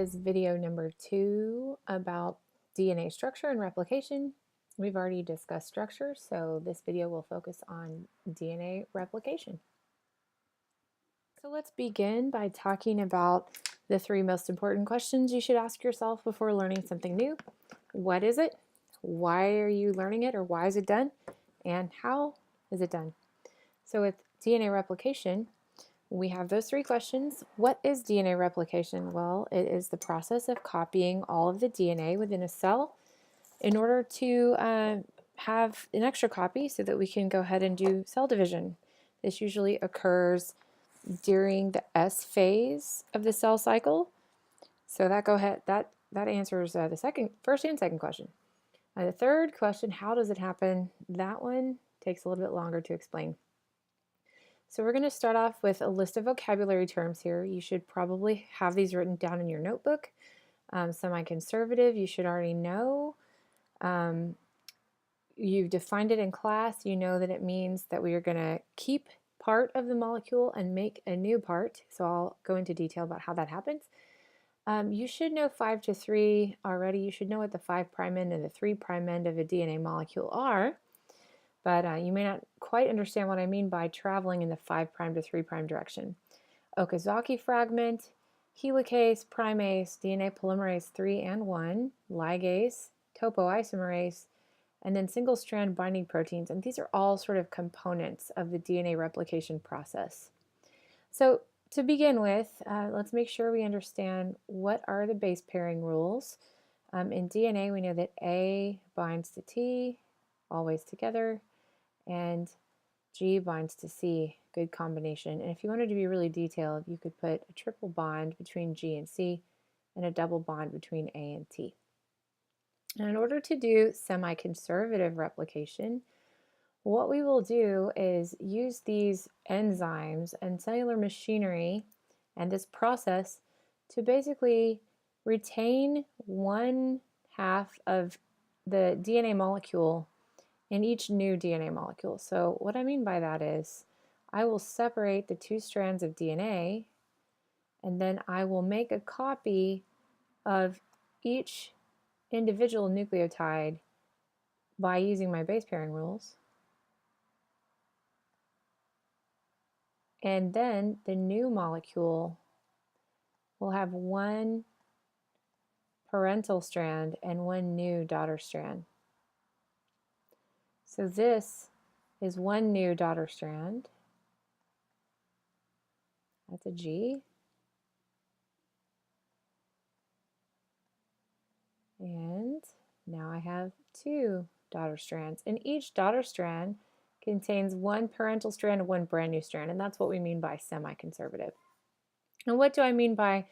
is video number 2 about DNA structure and replication. We've already discussed structure, so this video will focus on DNA replication. So let's begin by talking about the 3 most important questions you should ask yourself before learning something new. What is it? Why are you learning it, or why is it done? And how is it done? So with DNA replication, we have those 3 questions. What is DNA replication? Well, it is the process of copying all of the DNA within a cell in order to have an extra copy so that we can go ahead and do cell division. This usually occurs during the S phase of the cell cycle. So that answers the first and second question. The third question, how does it happen? That one takes a little bit longer to explain. So we're going to start off with a list of vocabulary terms here. You should probably have these written down in your notebook. Semi-conservative, you should already know. You've defined it in class. You know that it means that we are going to keep part of the molecule and make a new part. So I'll go into detail about how that happens. You should know 5 to 3 already. You should know what the 5' end and the 3' end of a DNA molecule are. But you may not quite understand what I mean by traveling in the 5' to 3' direction. Okazaki fragment, helicase, primase, DNA polymerase 3 and 1, ligase, topoisomerase, and then single-strand binding proteins. And these are all sort of components of the DNA replication process. So to begin with, let's make sure we understand what are the base pairing rules. In DNA, we know that A binds to T, always together, and G binds to C, good combination. And if you wanted to be really detailed, you could put a triple bond between G and C and a double bond between A and T. And in order to do semi-conservative replication, what we will do is use these enzymes and cellular machinery and this process to basically retain 1/2 of the DNA molecule in each new DNA molecule. So what I mean by that is I will separate the 2 strands of DNA, and then I will make a copy of each individual nucleotide by using my base pairing rules. And then the new molecule will have 1 parental strand and 1 new daughter strand. So this is 1 new daughter strand. That's a G. And now I have 2 daughter strands. And each daughter strand contains 1 parental strand and 1 brand new strand. And that's what we mean by semi-conservative. And what do I mean by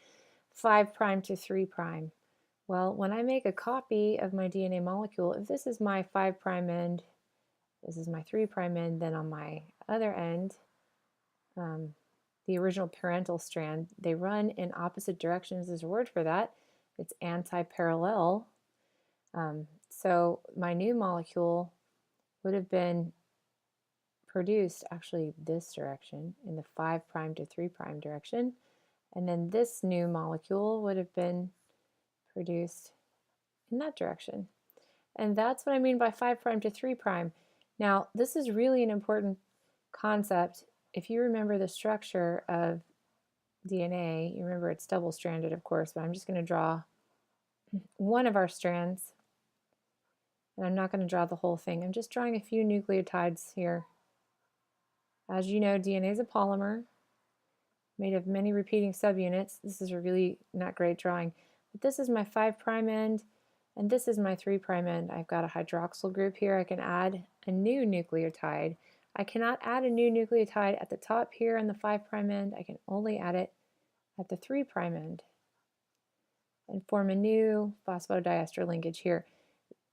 5' to 3'? Well, when I make a copy of my DNA molecule, if this is my 5' end, this is my 3' end, then on my other end, the original parental strand, they run in opposite directions. There's a word for that. It's anti-parallel. So my new molecule would have been produced actually this direction, in the 5' to 3' direction. And then this new molecule would have been produced in that direction. And that's what I mean by 5' to 3'. Now, this is really an important concept. If you remember the structure of DNA, you remember it's double-stranded, of course, but I'm just going to draw one of our strands, and I'm not going to draw the whole thing. I'm just drawing a few nucleotides here. As you know, DNA is a polymer made of many repeating subunits. This is a really not great drawing, but this is my 5' end, and this is my 3' end. I've got a hydroxyl group here. I can add a new nucleotide. I cannot add a new nucleotide at the top here on the 5' end. I can only add it at the 3' end and form a new phosphodiester linkage here.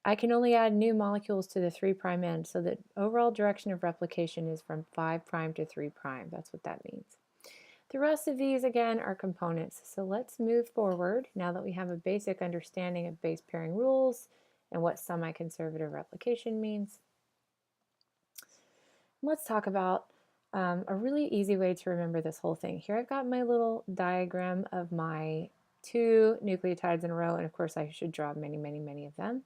I can only add new molecules to the 3' end, so the overall direction of replication is from 5' to 3'. That's what that means. The rest of these, again, are components. So let's move forward now that we have a basic understanding of base pairing rules and what semi-conservative replication means. Let's talk about a really easy way to remember this whole thing. Here I've got my little diagram of my 2 nucleotides in a row, and of course I should draw many of them.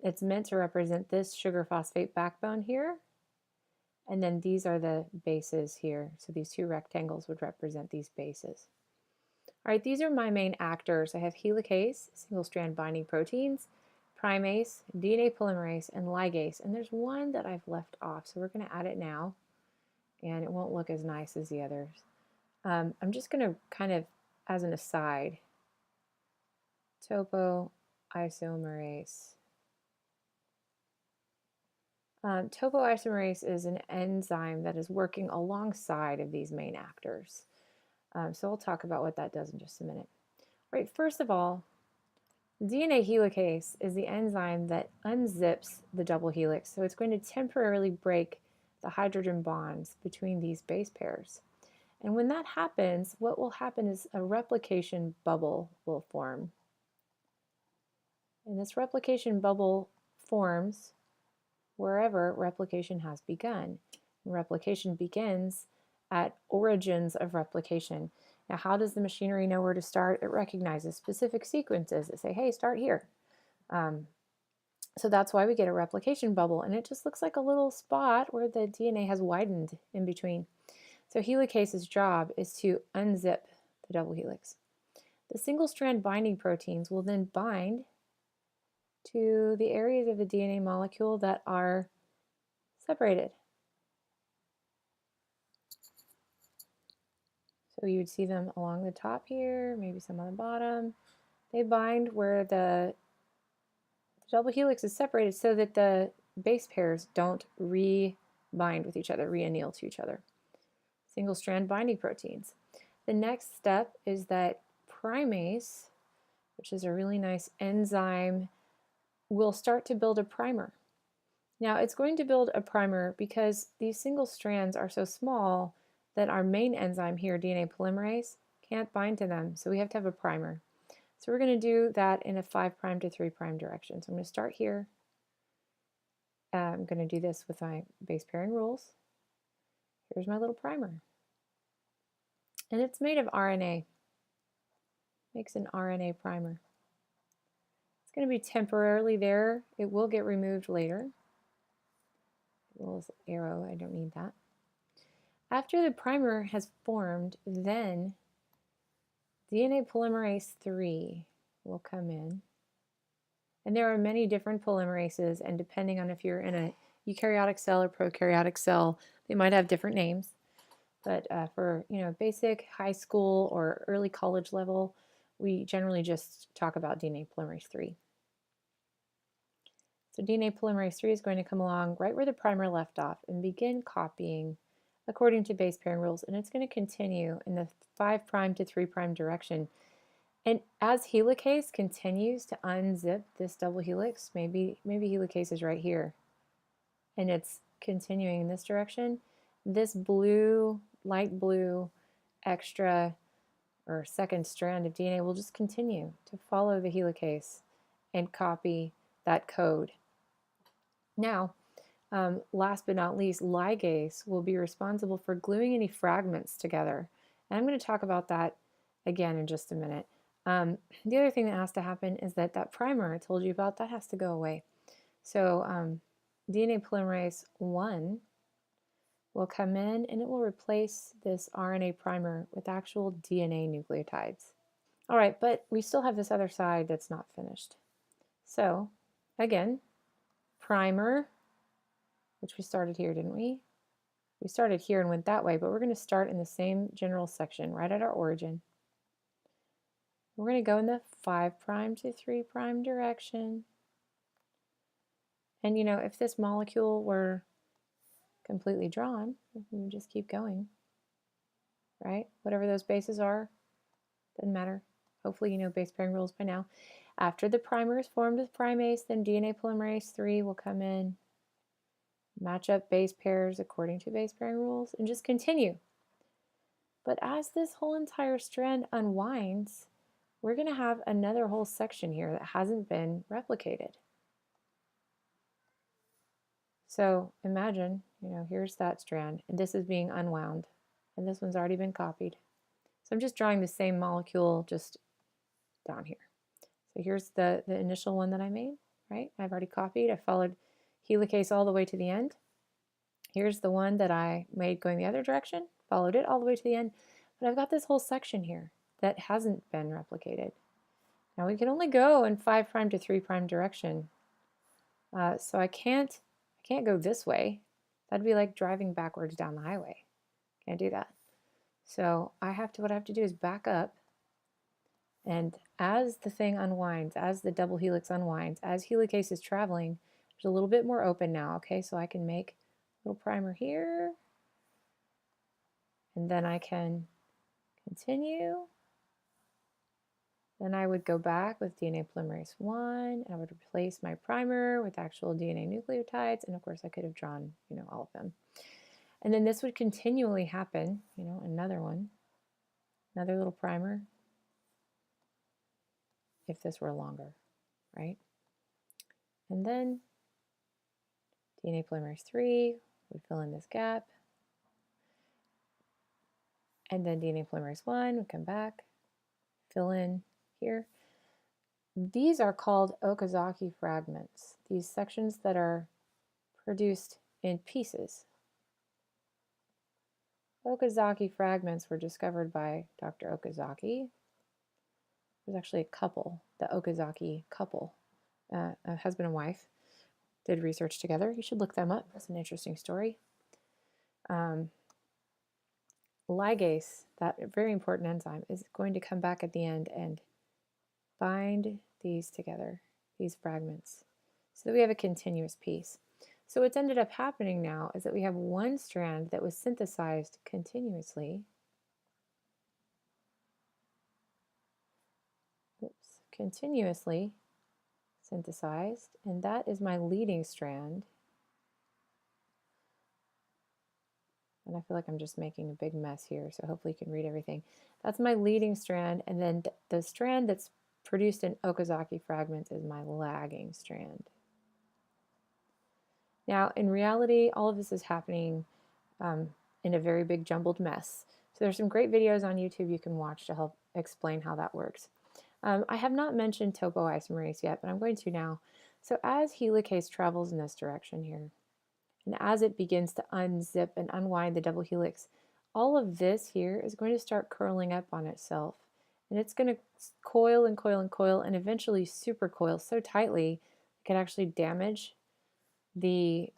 It's meant to represent this sugar phosphate backbone here, and then these are the bases here. So these 2 rectangles would represent these bases. All right, these are my main actors. I have helicase, single-strand binding proteins, primase, DNA polymerase, and ligase. And there's one that I've left off, so we're going to add it now, and it won't look as nice as the others. I'm just going to kind of, as an aside, topoisomerase. Topoisomerase is an enzyme that is working alongside of these main actors. So we'll talk about what that does in just a minute. Right, first of all, DNA helicase is the enzyme that unzips the double helix. So it's going to temporarily break the hydrogen bonds between these base pairs. And when that happens, what will happen is a replication bubble will form. And this replication bubble forms wherever replication has begun. And replication begins at origins of replication. Now, how does the machinery know where to start? It recognizes specific sequences that say, hey, start here. So that's why we get a replication bubble, and it just looks like a little spot where the DNA has widened in between. So helicase's job is to unzip the double helix. The single-strand binding proteins will then bind to the areas of the DNA molecule that are separated. So you would see them along the top here, maybe some on the bottom. They bind where the double helix is separated so that the base pairs don't re-bind with each other, re-anneal to each other. Single-strand binding proteins. The next step is that primase, which is a really nice enzyme, will start to build a primer. Now it's going to build a primer because these single strands are so small that our main enzyme here, DNA polymerase, can't bind to them, so we have to have a primer. So we're going to do that in a 5' to 3' direction. So I'm going to start here. I'm going to do this with my base pairing rules. Here's my little primer. And it's made of RNA. Makes an RNA primer. It's going to be temporarily there. It will get removed later. A little arrow, I don't need that. After the primer has formed, then DNA polymerase 3 will come in. And there are many different polymerases, and depending on if you're in a eukaryotic cell or prokaryotic cell, they might have different names. But for basic, high school, or early college level, we generally just talk about DNA polymerase 3. So DNA polymerase 3 is going to come along right where the primer left off and begin copying according to base pairing rules, and it's going to continue in the 5' to 3' direction. And as helicase continues to unzip this double helix, maybe helicase is right here, and it's continuing in this direction, this blue, light blue, extra or second strand of DNA will just continue to follow the helicase and copy that code. Now, last but not least, ligase will be responsible for gluing any fragments together. And I'm going to talk about that again in just a minute. The other thing that has to happen is that primer I told you about, that has to go away. So DNA polymerase 1 will come in and it will replace this RNA primer with actual DNA nucleotides. All right, but we still have this other side that's not finished. So again, primer, which we started here, didn't we? We started here and went that way, but we're going to start in the same general section right at our origin. We're going to go in the 5' to 3' direction. And if this molecule were completely drawn, we would just keep going, right? Whatever those bases are, doesn't matter. Hopefully you know base pairing rules by now. After the primer is formed with primase, then DNA polymerase 3 will come in, match up base pairs according to base pairing rules, and just continue. But as this whole entire strand unwinds, we're going to have another whole section here that hasn't been replicated. So imagine, here's that strand, and this is being unwound, and this one's already been copied. So I'm just drawing the same molecule, just down here. So here's the initial one that I made, right? I've already copied. I followed helicase all the way to the end. Here's the one that I made going the other direction, followed it all the way to the end, but I've got this whole section here that hasn't been replicated. Now we can only go in 5' to 3' direction, so I can't go this way. That'd be like driving backwards down the highway. Can't do that. So what I have to do is back up, and as the thing unwinds, as the double helix unwinds, as helicase is traveling, there's a little bit more open now, okay? So I can make a little primer here, and then I can continue. Then I would go back with DNA polymerase 1, and I would replace my primer with actual DNA nucleotides, and of course I could have drawn, all of them. And then this would continually happen, another one, another little primer, if this were longer, right? And then DNA polymerase 3 would fill in this gap, and then DNA polymerase 1 would come back, fill in here. These are called Okazaki fragments, these sections that are produced in pieces. Okazaki fragments were discovered by Dr. Okazaki. There's actually a couple, the Okazaki couple, a husband and wife, did research together. You should look them up. That's an interesting story. Ligase, that very important enzyme, is going to come back at the end and bind these together, these fragments, so that we have a continuous piece. So what's ended up happening now is that we have one strand that was synthesized continuously. Continuously synthesized, and that is my leading strand. And I feel like I'm just making a big mess here, so hopefully you can read everything. That's my leading strand, and then the strand that's produced in Okazaki fragments is my lagging strand. Now, in reality, all of this is happening in a very big jumbled mess. So there's some great videos on YouTube you can watch to help explain how that works. I have not mentioned topoisomerase yet, but I'm going to now. So as helicase travels in this direction here, and as it begins to unzip and unwind the double helix, all of this here is going to start curling up on itself. And it's going to coil and coil and coil and eventually supercoil so tightly it can actually damage the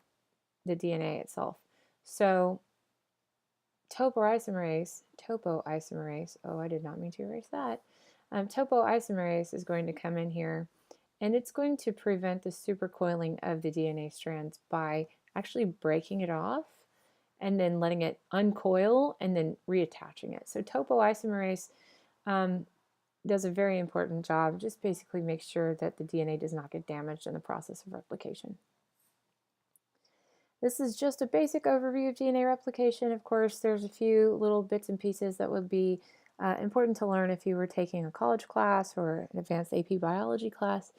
DNA itself. So topoisomerase, oh, I did not mean to erase that. Topoisomerase is going to come in here, and it's going to prevent the supercoiling of the DNA strands by actually breaking it off and then letting it uncoil and then reattaching it. So topoisomerase does a very important job. Just basically makes sure that the DNA does not get damaged in the process of replication. This is just a basic overview of DNA replication. Of course, there's a few little bits and pieces that would be important to learn if you were taking a college class or an advanced AP biology class.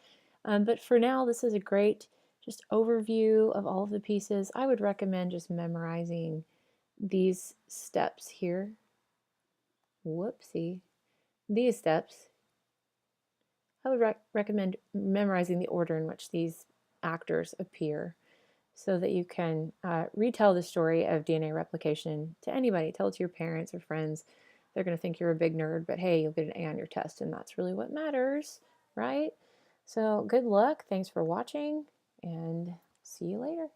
But for now, this is a great just overview of all of the pieces. I would recommend just memorizing these steps here. Whoopsie. These steps. I would recommend memorizing the order in which these actors appear, so that you can retell the story of DNA replication to anybody. Tell it to your parents or friends. They're going to think you're a big nerd, but hey, you'll get an A on your test, and that's really what matters, right? So good luck. Thanks for watching, and see you later.